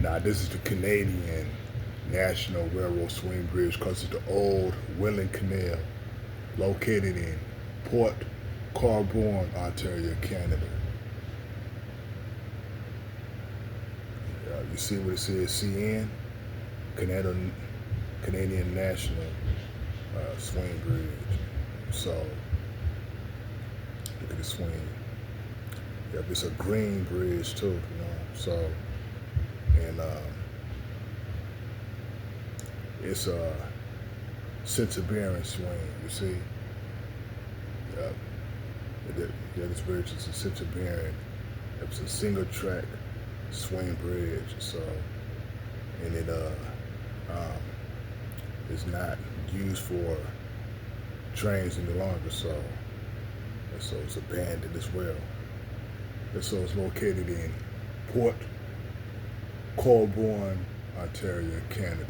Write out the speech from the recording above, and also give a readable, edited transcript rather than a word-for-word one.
Now, this is the Canadian National Railroad swing bridge because it's the old Welland Canal located in Port Colborne, Ontario, Canada. You see what it says, CN, Canadian National Swing Bridge. So, look at the swing. Yep, it's a green bridge too, you know. So, and it's a center bearing swing. You see, yep. Yeah, this bridge is a center bearing. It's a single track swing bridge. So, and it is not used for trains any longer. So it's abandoned as well. And so it's located in Port Colborne, Ontario, Canada.